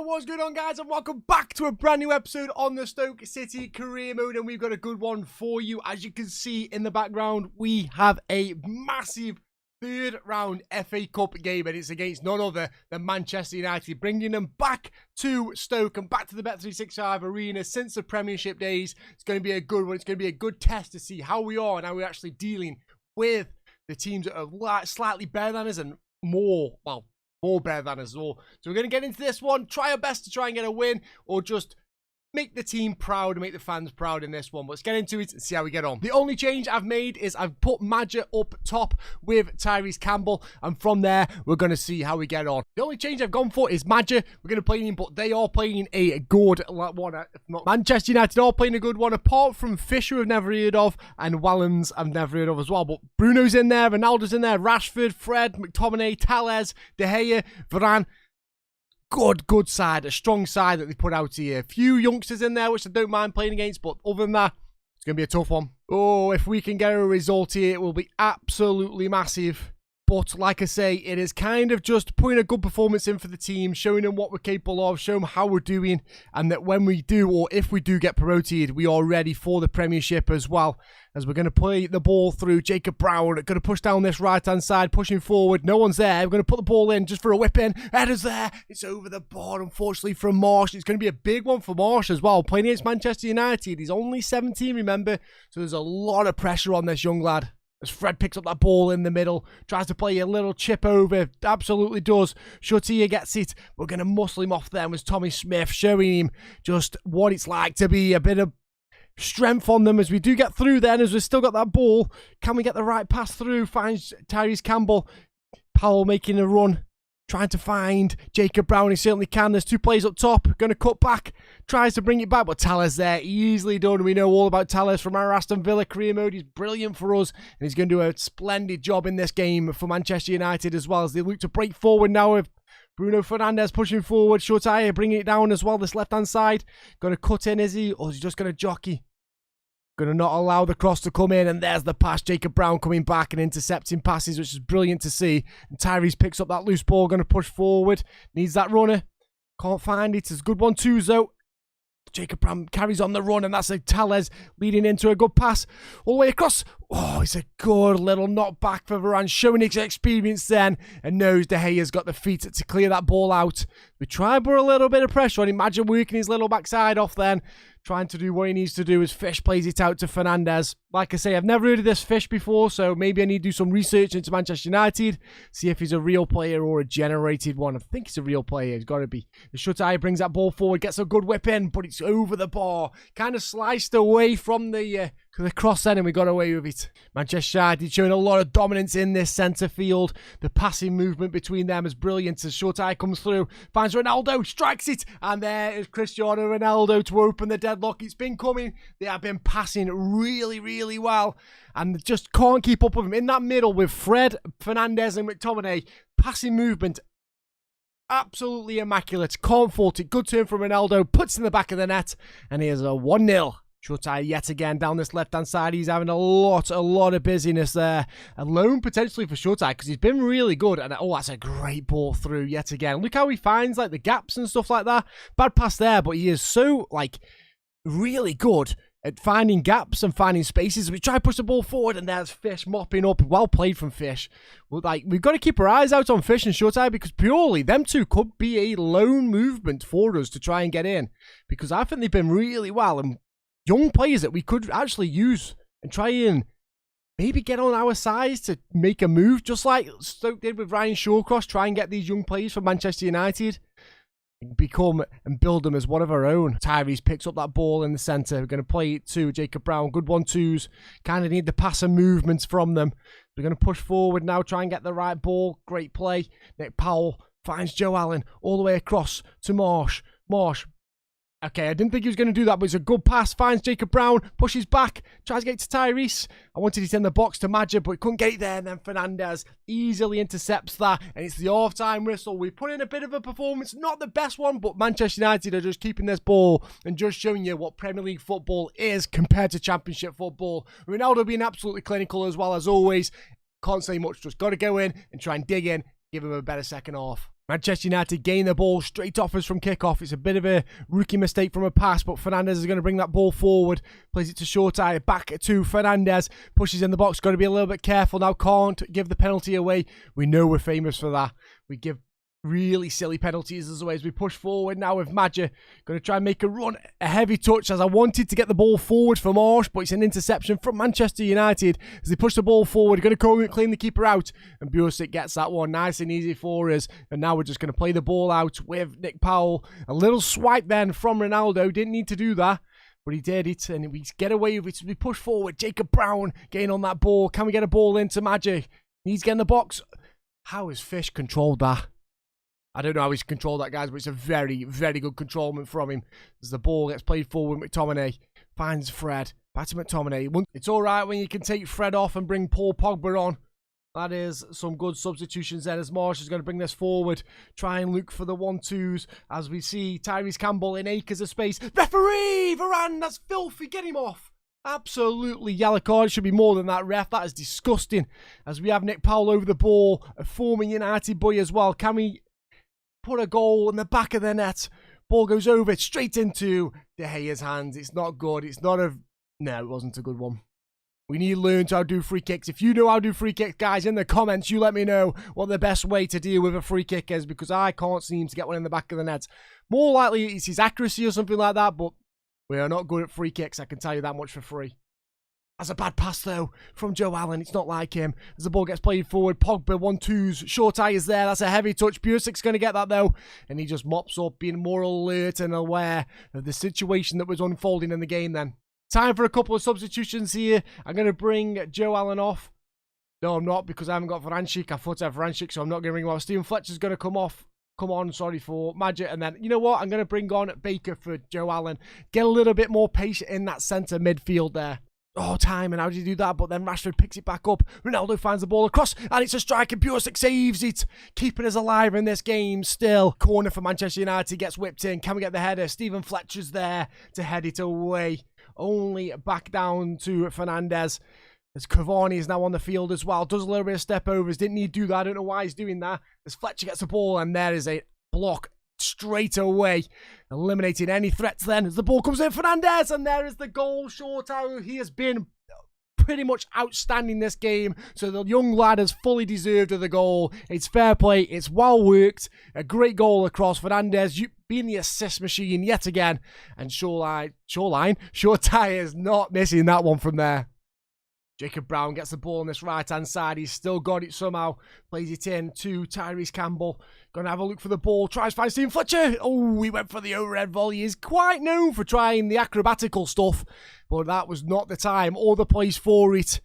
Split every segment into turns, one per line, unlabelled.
What's going on, guys, and welcome back to a brand new episode on the Stoke City career mode, and we've got a good one for you. As you can see in the background, we have a massive third round FA Cup game, and it's against none other than Manchester United, bringing them back to Stoke and back to the Bet365 arena since the Premiership days. It's going to be a good one. It's going to be a good test to see how we are and how we're actually dealing with the teams that are slightly better than us and more better than us all. So we're going to get into this one, try our best to try and get a win, or just make the team proud and make the fans proud in this one. But let's get into it and see how we get on. The only change I've made is I've put Madger up top with Tyrese Campbell, and from there we're going to see how we get on. The only change I've gone for is Madger. We're going to play him, but they are playing a good one. If not, Manchester United are playing a good one, apart from Fisher I've never heard of, and Wellens I've never heard of as well. But Bruno's in there, Ronaldo's in there, Rashford, Fred, McTominay, Telles, De Gea, Varane. Good side, a strong side that they put out here. A few youngsters in there, which I don't mind playing against, but other than that, it's going to be a tough one. Oh, if we can get a result here, it will be absolutely massive. But like I say, it is kind of just putting a good performance in for the team, showing them what we're capable of, showing them how we're doing, and that when we do, or if we do get promoted, we are ready for the Premiership as well. As we're going to play the ball through Jacob Brown, going to push down this right-hand side, pushing forward. No one's there. We're going to put the ball in just for a whip in. Header's there. It's over the bar, unfortunately, from Marsh. It's going to be a big one for Marsh as well. Playing against Manchester United. He's only 17, remember? So there's a lot of pressure on this young lad. As Fred picks up that ball in the middle, tries to play a little chip over, absolutely does. Shatia gets it. We're going to muscle him off there with Tommy Smith, showing him just what it's like to be a bit of strength on them as we do get through then, as we've still got that ball. Can we get the right pass through? Finds Tyrese Campbell. Powell making a run, trying to find Jacob Brown. He certainly can. There's two players up top. Going to cut back. Tries to bring it back, but Telles there. Easily done. We know all about Telles from our Aston Villa career mode. He's brilliant for us, and he's going to do a splendid job in this game for Manchester United as well, as they look to break forward now with Bruno Fernandes pushing forward. Shatia bringing it down as well, this left-hand side. Going to cut in, is he? Or is he just going to jockey? Going to not allow the cross to come in, and there's the pass. Jacob Brown coming back and intercepting passes, which is brilliant to see. And Tyrese picks up that loose ball, going to push forward. Needs that runner. Can't find it. It's a good one too, though. Jacob Brown carries on the run, and that's a Telles leading into a good pass all the way across. Oh, it's a good little knockback for Varane, showing his experience then, and knows De Gea's got the feet to clear that ball out. We try and put a little bit of pressure on him. Imagine working his little backside off then, trying to do what he needs to do as Fish plays it out to Fernandes. Like I say, I've never heard of this Fish before, so maybe I need to do some research into Manchester United, see if he's a real player or a generated one. I think he's a real player. He's got to be. The Shatia brings that ball forward, gets a good whip in, but it's over the bar. Kind of sliced away from the cross then, and we got away with it. Manchester United showing a lot of dominance in this centre field. The passing movement between them is brilliant as Shatia comes through, finds Ronaldo, strikes it, and there is Cristiano Ronaldo to open the deadlock. It's been coming. They have been passing really well, and just can't keep up with him. In that middle with Fred, Fernandes and McTominay, passing movement absolutely immaculate. Can't fault it. Good turn from Ronaldo, puts in the back of the net, and here's a 1-0. Shatia yet again down this left-hand side. He's having a lot of busyness there. A loan potentially for Shatia, because he's been really good. And oh, that's a great ball through yet again. Look how he finds like the gaps and stuff like that. Bad pass there, but he is so like really good at finding gaps and finding spaces. We try to push the ball forward, and there's Fish mopping up. Well played from Fish. Well, like, we've got to keep our eyes out on Fish and Shatia, because purely them two could be a lone movement for us to try and get in, because I think they've been really well, and young players that we could actually use and try and maybe get on our size to make a move, just like Stoke did with Ryan Shawcross. Try and get these young players from Manchester United and become and build them as one of our own. Tyrese picks up that ball in the centre. We're going to play it to Jacob Brown. Good 1-2s. Kind of need the pass and movements from them. We're going to push forward now, try and get the right ball. Great play. Nick Powell finds Joe Allen all the way across to Marsh. Marsh. Okay, I didn't think he was going to do that, but it's a good pass. Finds Jacob Brown, pushes back, tries to get to Tyrese. I wanted it in the box to Madger, but he couldn't get it there. And then Fernandes easily intercepts that, and it's the half-time whistle. We put in a bit of a performance, not the best one, but Manchester United are just keeping this ball and just showing you what Premier League football is compared to Championship football. Ronaldo being absolutely clinical as well as always. Can't say much, just got to go in and try and dig in, give him a better second half. Manchester United gain the ball straight off us from kickoff. It's a bit of a rookie mistake from a pass, but Fernandes is going to bring that ball forward. Plays it to Shorty, back to Fernandes. Pushes in the box, got to be a little bit careful now. Can't give the penalty away. We know we're famous for that. We give really silly penalties as always. We push forward now with Madja. Going to try and make a run. A heavy touch as I wanted to get the ball forward for Marsh, but it's an interception from Manchester United as they push the ball forward. Going to clean the keeper out, and Busic gets that one nice and easy for us. And now we're just going to play the ball out with Nick Powell. A little swipe then from Ronaldo. Didn't need to do that, but he did it, and we get away with it. We push forward. Jacob Brown getting on that ball. Can we get a ball into Madja? He's getting the box. How has Fish controlled that? I don't know how he's controlled that, guys, but it's a very, very good controlment from him. As the ball gets played forward, McTominay finds Fred. Back to McTominay. It's all right when you can take Fred off and bring Paul Pogba on. That is some good substitutions there as Marsh is going to bring this forward. Try and look for the 1-2s as we see Tyrese Campbell in acres of space. Referee! Varane, that's filthy. Get him off. Absolutely yellow card. Should be more than that, ref. That is disgusting. As we have Nick Powell over the ball, a former United boy as well. Can we put a goal in the back of the net? Ball goes over straight into De Gea's hands. It's not good. It's not a... No, it wasn't a good one. We need to learn how to do free kicks. If you know how to do free kicks, guys, in the comments, you let me know what the best way to deal with a free kick is, because I can't seem to get one in the back of the net. More likely it's his accuracy or something like that, but we are not good at free kicks. I can tell you that much for free. That's a bad pass, though, from Joe Allen. It's not like him. As the ball gets played forward, Pogba, 1-2s. Shorty is there. That's a heavy touch. Busic's going to get that, though. And he just mops up, being more alert and aware of the situation that was unfolding in the game then. Time for a couple of substitutions here. I'm going to bring Joe Allen off. No, I'm not, because I haven't got Vrančić. I thought I had Vrančić, so I'm not going to bring him off. Stephen Fletcher's going to come off. Come on, sorry for Madja. And then, you know what? I'm going to bring on Baker for Joe Allen. Get a little bit more patient in that centre midfield there. Oh, time, and how did he do that? But then Rashford picks it back up. Ronaldo finds the ball across, and it's a strike, and Busic saves it. Keeping us alive in this game still. Corner for Manchester United, gets whipped in. Can we get the header? Stephen Fletcher's there to head it away. Only back down to Fernandes. As Cavani is now on the field as well. Does a little bit of step overs. Didn't need to do that. I don't know why he's doing that. As Fletcher gets the ball, and there is a block straight away, eliminating any threats then as the ball comes in. Fernandes, and there is the goal. Short out. He has been pretty much outstanding this game, so the young lad has fully deserved of the goal. It's fair play, it's well worked, a great goal across. Fernandes, you being the assist machine yet again, and Shorty is not missing that one from there. Jacob Brown gets the ball on this right-hand side. He's still got it somehow. Plays it in to Tyrese Campbell. Going to have a look for the ball. Tries to find Stephen Fletcher. Oh, he went for the overhead volley. He's quite known for trying the acrobatical stuff, but that was not the time or the place for it.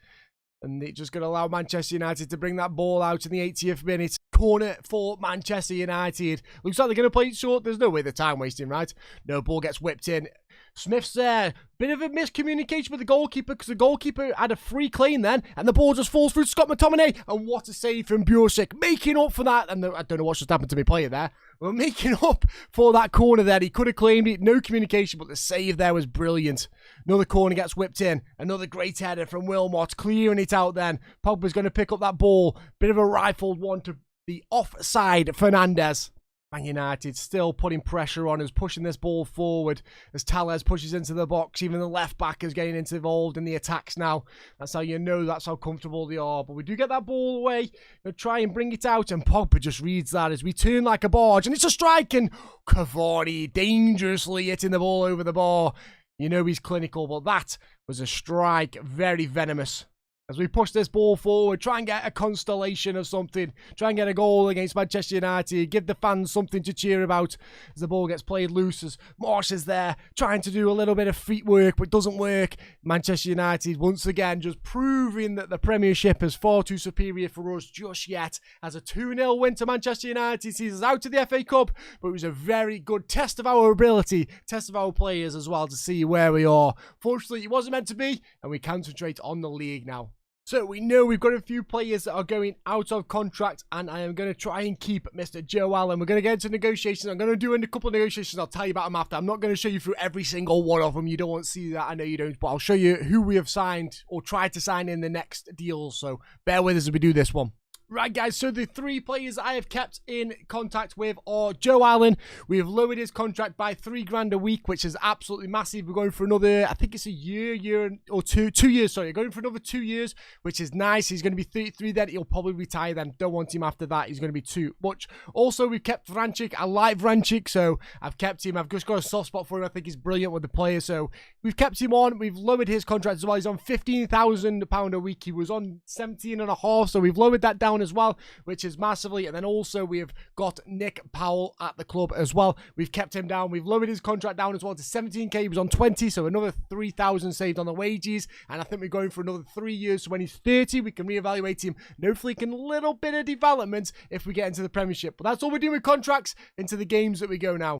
And it's just going to allow Manchester United to bring that ball out in the 80th minute. Corner for Manchester United. Looks like they're going to play it short. There's no way they're time wasting, right? No, ball gets whipped in. Smith's there. Bit of a miscommunication with the goalkeeper, because the goalkeeper had a free clean then, and the ball just falls through to Scott McTominay. And what a save from Busic, making up for that. And I don't know what just happened to me player there. Well, making up for that corner there. He could have claimed it. No communication, but the save there was brilliant. Another corner gets whipped in. Another great header from Wilmot, clearing it out then. Pogba's going to pick up that ball. Bit of a rifled one to the offside Fernandes. Man United still putting pressure on us, pushing this ball forward as Telles pushes into the box. Even the left back is getting involved in the attacks now. That's how you know that's how comfortable they are. But we do get that ball away. We'll try and bring it out, and Pogba just reads that as we turn like a barge. And it's a strike, and Cavani dangerously hitting the ball over the bar. You know he's clinical, but that was a strike. Very venomous. As we push this ball forward, try and get a constellation of something. Try and get a goal against Manchester United. Give the fans something to cheer about. As the ball gets played loose, as Marsh is there, trying to do a little bit of feet work, but it doesn't work. Manchester United, once again, just proving that the Premiership is far too superior for us just yet. As a 2-0 win to Manchester United sees us out of the FA Cup, but it was a very good test of our ability, test of our players as well, to see where we are. Fortunately, it wasn't meant to be, and we concentrate on the league now. So we know we've got a few players that are going out of contract, and I am going to try and keep Mr. Joe Allen. We're going to get into negotiations. I'm going to do a couple of negotiations. I'll tell you about them after. I'm not going to show you through every single one of them. You don't want to see that. I know you don't, but I'll show you who we have signed or tried to sign in the next deal. So bear with us as we do this one. Right, guys, so the 3 players I have kept in contact with are Joe Allen. We have lowered his contract by $3,000 a week, which is absolutely massive. We're going for another, I think it's a year or 2 years, sorry. Going for another 2 years, which is nice. He's going to be 33 then. He'll probably retire then. Don't want him after that. He's going to be too much. Also, we've kept Vrancic. I like Vrancic, so I've kept him. I've just got a soft spot for him. I think he's brilliant with the player, so we've kept him on. We've lowered his contract as well. He's on £15,000 a week. He was on 17.5, so we've lowered that down as well, which is massively. And then also we have got Nick Powell at the club as well. We've kept him down. We've lowered his contract down as well to 17k. He was on 20, so another 3,000 saved on the wages. And I think we're going for another 3 years. So when he's 30, we can reevaluate him. And hopefully can a little bit of development if we get into the Premiership. But that's all we're doing with contracts into the games that we go now.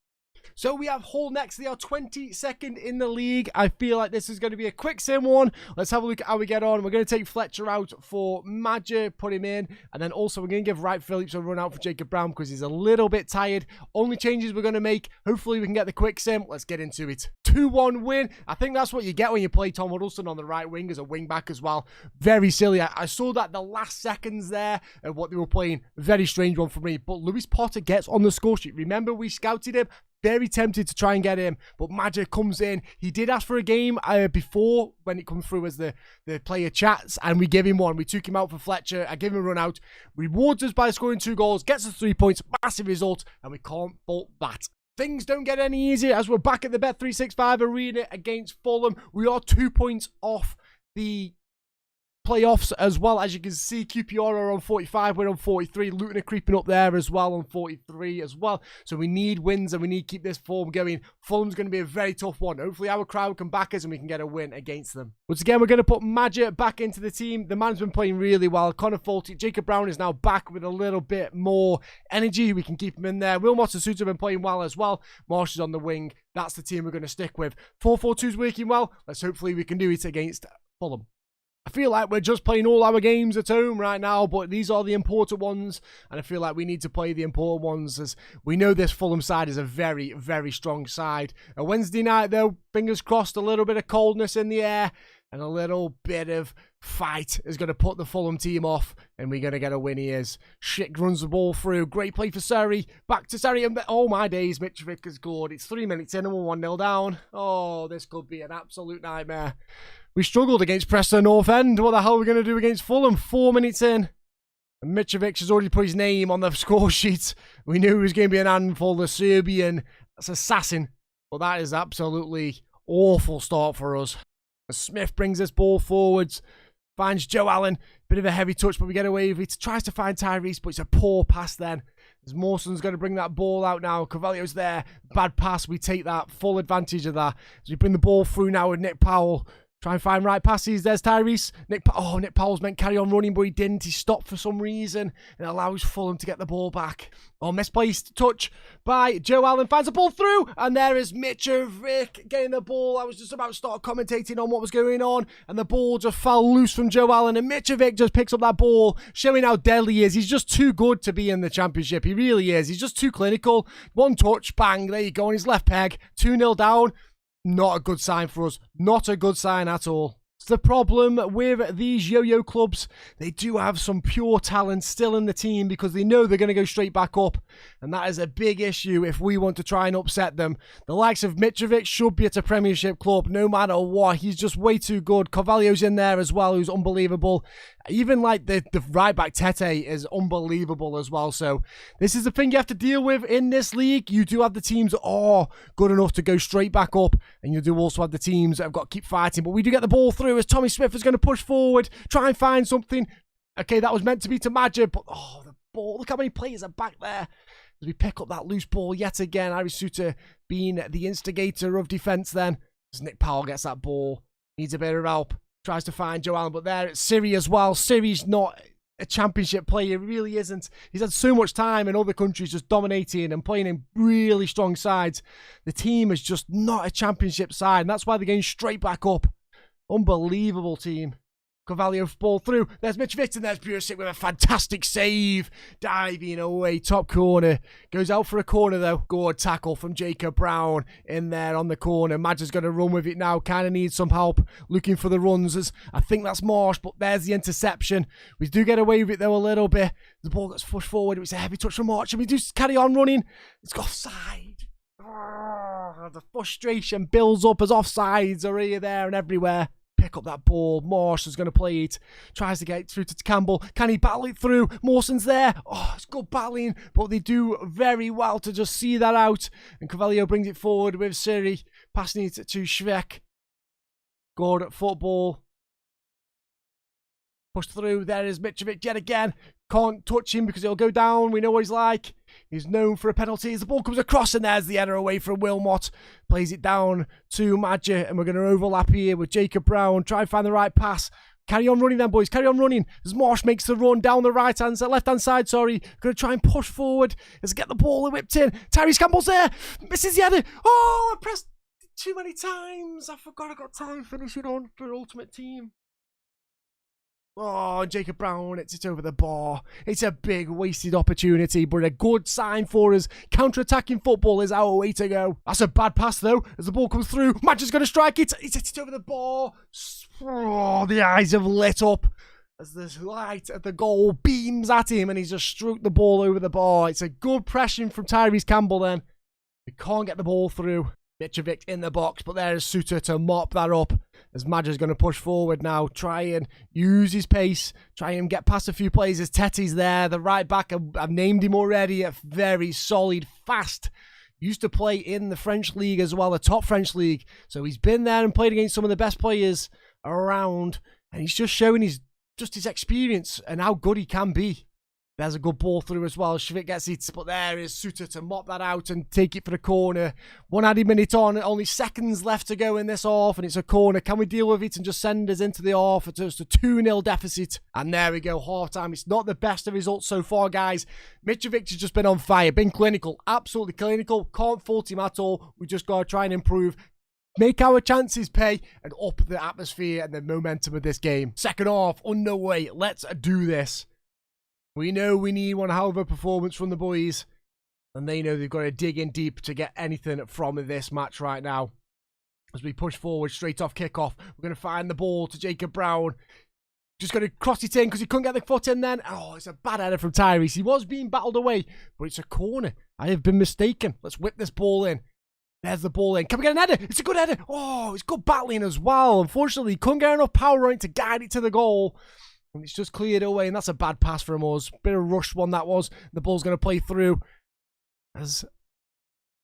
So we have Hull next. They are 22nd in the league. I feel like this is going to be a quick sim one. Let's have a look at how we get on. We're going to take Fletcher out for Madger, put him in. And then also we're going to give Wright Phillips a run out for Jacob Brown because he's a little bit tired. Only changes we're going to make. Hopefully we can get the quick sim. Let's get into it. 2-1 win. I think that's what you get when you play Tom Huddleston on the right wing as a wing back as well. Very silly. I saw that the last seconds there of what they were playing. Very strange one for me. But Lewis Potter gets on the score sheet. Remember, we scouted him. Very tempted to try and get him, but Madger comes in. He did ask for a game before when it comes through as the player chats, and we gave him one. We took him out for Fletcher. I gave him a run out. Rewards us by scoring 2 goals, gets us 3 points, massive result, and we can't fault that. Things don't get any easier as we're back at the Bet365 arena against Fulham. We are 2 points off the playoffs as well. As you can see, QPR are on 45, we're on 43. Luton are creeping up there as well on 43 as well. So we need wins and we need to keep this form going. Fulham's going to be a very tough one. Hopefully our crowd can back us and we can get a win against them. Once again, we're going to put Madger back into the team. The man's been playing really well. Connor Folty, Jacob Brown is now back with a little bit more energy. We can keep him in there. Will Mosasuta have been playing well as well. Marsh is on the wing. That's the team we're going to stick with. 4-4-2 is working well. Let's hopefully we can do it against Fulham. I feel like we're just playing all our games at home right now, but these are the important ones, and I feel like we need to play the important ones as we know this Fulham side is a very, very strong side. A Wednesday night, though, fingers crossed, a little bit of coldness in the air and a little bit of fight is going to put the Fulham team off, and we're going to get a win here. Schick runs the ball through. Great play for Surrey. Back to Surrey, and oh my days, Mitrovic has scored. It's 3 minutes in and we're 1-0 down. Oh, this could be an absolute nightmare. We struggled against Preston North End. What the hell are we going to do against Fulham? 4 minutes in. And Mitrovic has already put his name on the score sheet. We knew he was going to be an handful, the Serbian assassin. But that is absolutely awful start for us. Smith brings this ball forwards. Finds Joe Allen. Bit of a heavy touch, but we get away with it. Tries to find Tyrese, but it's a poor pass then. As Mawson's going to bring that ball out now. Carvalho's there. Bad pass. We take that. Full advantage of that. As we bring the ball through now with Nick Powell. Try and find right passes. There's Tyrese. Nick Powell's meant carry on running, but he didn't. He stopped for some reason. It allows Fulham to get the ball back. Oh, misplaced touch by Joe Allen. Finds the ball through. And there is Mitrovic getting the ball. I was just about to start commentating on what was going on. And the ball just fell loose from Joe Allen. And Mitrovic just picks up that ball, showing how deadly he is. He's just too good to be in the Championship. He really is. He's just too clinical. One touch, bang, there you go. On his left peg. 2-0 down. Not a good sign for us. Not a good sign at all. It's the problem with these yo-yo clubs. They do have some pure talent still in the team because they know they're going to go straight back up. And that is a big issue if we want to try and upset them. The likes of Mitrovic should be at a Premiership club no matter what. He's just way too good. Carvalho's in there as well, who's unbelievable. Even like the right back Tete is unbelievable as well. So this is the thing you have to deal with in this league. You do have the teams that are good enough to go straight back up. And you do also have the teams that have got to keep fighting. But we do get the ball through as Tommy Smith is going to push forward, try and find something. Okay, that was meant to be to Madger, but oh, the ball. Look how many players are back there. As we pick up that loose ball yet again. Arisuta being the instigator of defence then. As Nick Powell gets that ball. Needs a bit of help. Tries to find Joe Allen, but there it's Siri as well. Siri's not a Championship player. He really isn't. He's had so much time in other countries just dominating and playing in really strong sides. The team is just not a Championship side, and that's why they're going straight back up. Unbelievable team. Carvalho ball through. There's Mitrovic and there's Bursic with a fantastic save. Diving away, top corner. Goes out for a corner though. Good tackle from Jacob Brown in there on the corner. Madger's going to run with it now. Kind of needs some help looking for the runs. As I think that's Marsh, but there's the interception. We do get away with it though a little bit. The ball gets pushed forward. It was a heavy touch from Marsh and we do carry on running. It's offside. The frustration builds up as offsides are here, there and everywhere. Pick up that ball. Marsh is going to play it. Tries to get it through to Campbell. Can he battle it through? Mawson's there. Oh, it's good battling, but they do very well to just see that out. And Carvalho brings it forward with Siri. Passing it to Schweck. Good football. Pushed through. There is Mitrovic yet again. Can't touch him because he'll go down. We know what he's like. He's known for a penalty as the ball comes across and there's the header away from Wilmot. Plays it down to Madger and we're going to overlap here with Jacob Brown. Try and find the right pass. Carry on running then, boys. Carry on running. As Marsh makes the run down the left-hand side, sorry. Going to try and push forward. Let's get the ball whipped in. Tyrese Campbell's there. Misses the header. Oh, I pressed too many times. I forgot I got time finishing on for Ultimate Team. Oh, Jacob Brown, it's over the bar. It's a big wasted opportunity, but a good sign for us. Counter-attacking football is our way to go. That's a bad pass, though, as the ball comes through. Madger's going to strike it. He's hit it over the bar. Oh, the eyes have lit up as the light at the goal beams at him, and he's just stroked the ball over the bar. It's a good pressing from Tyrese Campbell, then. We can't get the ball through. Mitrovic in the box, but there is Suter to mop that up as Madger's going to push forward now, try and use his pace, try and get past a few players as Tetty's there, the right back, I've named him already, a very solid, fast, used to play in the French league as well, the top French league, so he's been there and played against some of the best players around, and he's just showing his experience and how good he can be. There's a good ball through as well. Schwick gets it, but there is Suter to mop that out and take it for the corner. 1 added minute on, only seconds left to go in this half, and it's a corner. Can we deal with it and just send us into the half? It's just a 2-0 deficit. And there we go, half time. It's not the best of results so far, guys. Mitrovic has just been on fire, been clinical, absolutely clinical. Can't fault him at all. We just got to try and improve. Make our chances pay and up the atmosphere and the momentum of this game. Second half, underway. Let's do this. We know we need one hell of a performance from the boys. And they know they've got to dig in deep to get anything from this match right now. As we push forward straight off kickoff. We're going to find the ball to Jacob Brown. Just going to cross it in because he couldn't get the foot in then. Oh, it's a bad header from Tyrese. He was being battled away, but it's a corner. I have been mistaken. Let's whip this ball in. There's the ball in. Can we get an header? It's a good header. Oh, it's good battling as well. Unfortunately, he couldn't get enough power on it to guide it to the goal. And it's just cleared away, and that's a bad pass from us. Bit of rush one that was. The ball's going to play through. As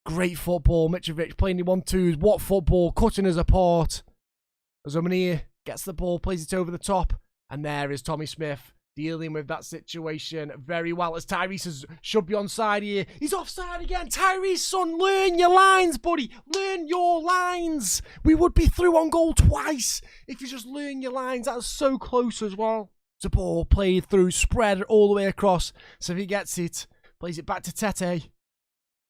great football. Mitrovic playing the 1-2s. What football? Cutting us apart. As Omania gets the ball, plays it over the top. And there is Tommy Smith dealing with that situation very well. As Tyrese should be onside here. He's offside again. Tyrese, son, learn your lines, buddy. Learn your lines. We would be through on goal twice if you just learn your lines. That's so close as well. The ball played through, spread all the way across. So if he gets it, plays it back to Tete.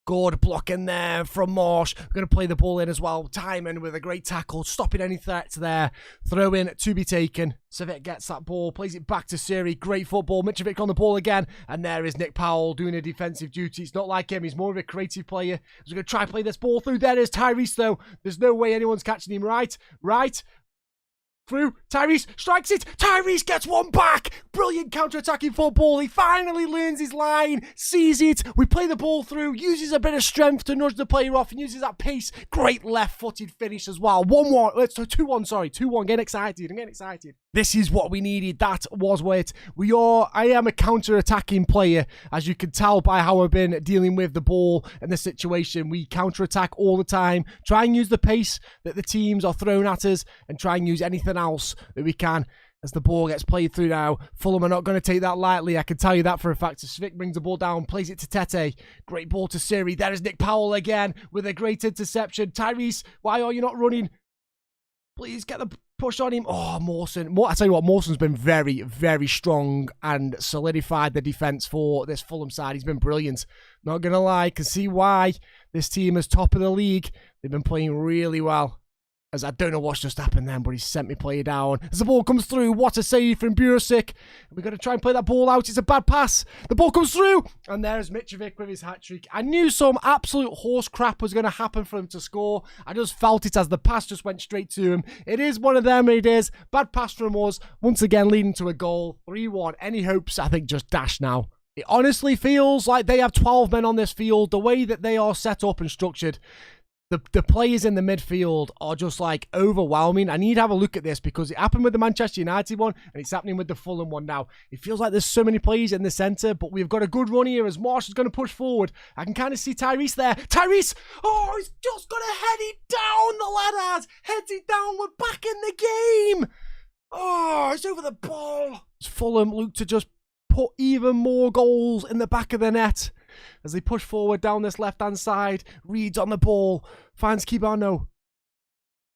Good block in there from Marsh. We're going to play the ball in as well. Timon with a great tackle, stopping any threats there. Throw in to be taken. Savic gets that ball, plays it back to Siri. Great football. Mitrovic on the ball again. And there is Nick Powell doing a defensive duty. It's not like him. He's more of a creative player. We're going to try and play this ball through. There is Tyrese, though. There's no way anyone's catching him. Right. Through. Tyrese strikes it. Tyrese gets one back. Brilliant counter-attacking football. He finally learns his line, sees it. We play the ball through, uses a bit of strength to nudge the player off and uses that pace. Great left-footed finish as well. 1-1. Let's 2-1, sorry. 2-1. Getting excited. I'm getting excited. This is what we needed. That was it. I am a counter-attacking player, as you can tell by how I've been dealing with the ball and the situation. We counter-attack all the time. Try and use the pace that the teams are throwing at us and try and use anything else that we can as the ball gets played through now. Fulham are not going to take that lightly. I can tell you that for a fact. So Svik brings the ball down, plays it to Tete. Great ball to Siri. There is Nick Powell again with a great interception. Tyrese, why are you not running? Please get the push on him. Oh, Mawson. I tell you what, Mawson's been very, very strong and solidified the defence for this Fulham side. He's been brilliant. Not going to lie, can see why this team is top of the league. They've been playing really well. as I don't know what's just happened then, but he sent me player down. As the ball comes through, what a save from Bursic. We're going to try and play that ball out. It's a bad pass. The ball comes through, and there's Mitrovic with his hat-trick. I knew some absolute horse crap was going to happen for him to score. I just felt it as the pass just went straight to him. It is one of them, it is. Bad pass from us, once again leading to a goal. 3-1. Any hopes, I think, just dashed now. It honestly feels like they have 12 men on this field. The way that they are set up and structured, the players in the midfield are just like overwhelming. I need to have a look at this because it happened with the Manchester United one and it's happening with the Fulham one now. It feels like there's so many players in the centre, but we've got a good run here as Marsh is going to push forward. I can kind of see Tyrese there. Tyrese! Oh, he's just going to head it down, the lad has. Heads it down, we're back in the game. Oh, it's over the ball. Fulham look to just put even more goals in the back of the net as they push forward down this left-hand side. Reed's on the ball, finds Kibano.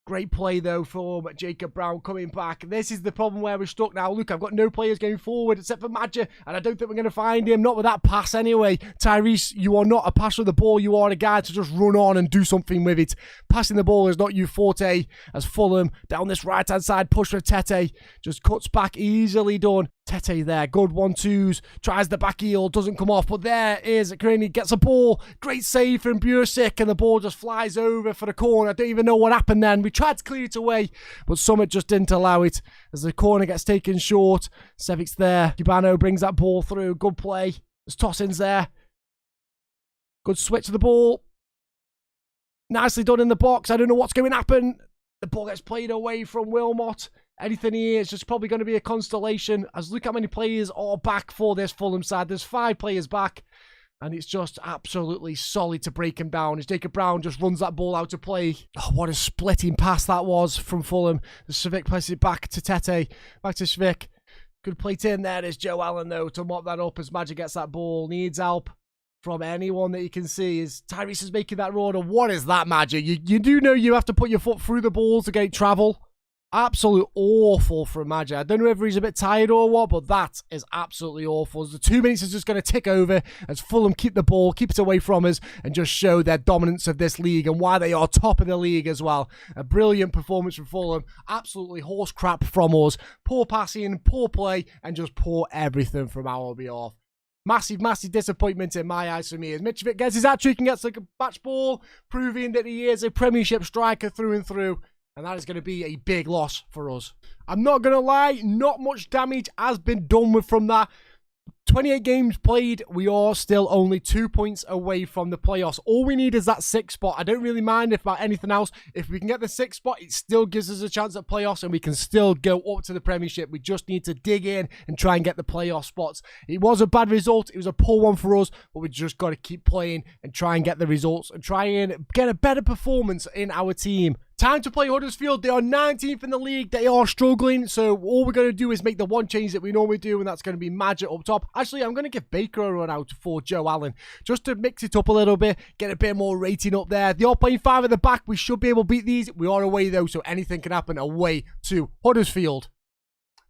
Great play, though, from Jacob Brown coming back. This is the problem where we're stuck now. Look, I've got no players going forward except for Madja, and I don't think we're going to find him. Not with that pass, anyway. Tyrese, you are not a passer of the ball. You are a guy to just run on and do something with it. Passing the ball is not your forte, as Fulham, down this right-hand side, push with Tete. Just cuts back, easily done. Tete there, good 1-2s, tries the back heel, doesn't come off, but there is Granny, gets a ball, great save from Bursic, and the ball just flies over for the corner. I don't even know what happened then. We tried to clear it away, but Summit just didn't allow it, as the corner gets taken short. Sevic's there, Kibano brings that ball through, good play, there's toss-ins there, good switch of the ball, nicely done in the box. I don't know what's going to happen. The ball gets played away from Wilmot. Anything here is just probably going to be a constellation, as look how many players are back for this Fulham side. There's 5 players back, and it's just absolutely solid to break him down as Jacob Brown just runs that ball out to play. Oh, what a splitting pass that was from Fulham. The Civic places it back to Tete, back to Civic. Good play in there. There's Joe Allen, though, to mop that up as Magic gets that ball. Needs help from anyone that you can see as Tyrese is making that run. What is that, Magic? You do know you have to put your foot through the ball to get travel. Absolute awful from Magic. I don't know if he's a bit tired or what, but that is absolutely awful. As the 2 minutes is just going to tick over as Fulham keep the ball, keep it away from us, and just show their dominance of this league and why they are top of the league as well. A brilliant performance from Fulham. Absolutely horse crap from us. Poor passing, poor play, and just poor everything from our behalf. Massive, massive disappointment in my eyes for me as Mitrovic gets his hat-trick and gets like a match ball, proving that he is a Premiership striker through and through. And that is going to be a big loss for us. I'm not going to lie, not much damage has been done from that. 28 games played, we are still only 2 points away from the playoffs. All we need is that 6th spot. I don't really mind about anything else. If we can get the 6th spot, it still gives us a chance at playoffs and we can still go up to the Premiership. We just need to dig in and try and get the playoff spots. It was a bad result. It was a poor one for us, but we just got to keep playing and try and get the results and try and get a better performance in our team. Time to play Huddersfield. They are 19th in the league. They are struggling. So all we're going to do is make the one change that we normally do, and that's going to be Magic up top. Actually, I'm going to give Baker a run out for Joe Allen, just to mix it up a little bit, get a bit more rating up there. They are playing 5 at the back. We should be able to beat these. We are away, though, so anything can happen away to Huddersfield.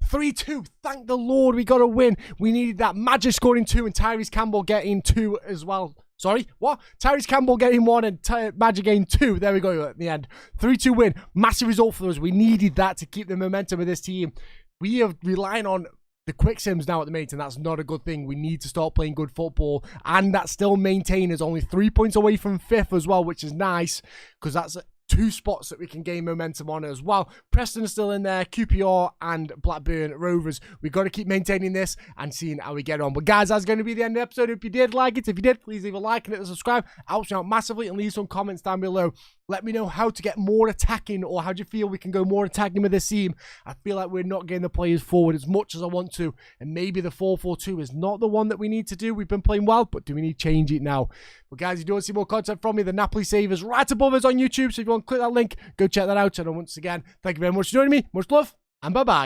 3-2. Thank the Lord we got a win. We needed that. Magic scoring 2 and Tyrese Campbell getting 2 as well. Sorry, what? Tyrese Campbell getting 1 and Magic getting 2. There we go at the end. 3-2 win. Massive result for us. We needed that to keep the momentum of this team. We are relying on the quick sims now at the minute, and that's not a good thing. We need to start playing good football, and that still maintains only 3 points away from 5th as well, which is nice, because that's 2 spots that we can gain momentum on as well. Preston is still in there, QPR and Blackburn Rovers. We've got to keep maintaining this and seeing how we get on. But guys, that's going to be the end of the episode. If you did like it, if you did, please leave a like and hit the subscribe. Helps me out massively, and leave some comments down below. Let me know how to get more attacking, or how do you feel we can go more attacking with this team. I feel like we're not getting the players forward as much as I want to, and maybe the 4-4-2 is not the one that we need to do. We've been playing well, but do we need to change it now? But guys, if you do want to see more content from me, the Napoli Savers right above us on YouTube, so if you want to click that link, go check that out. And once again, thank you very much for joining me. Much love, and bye-bye.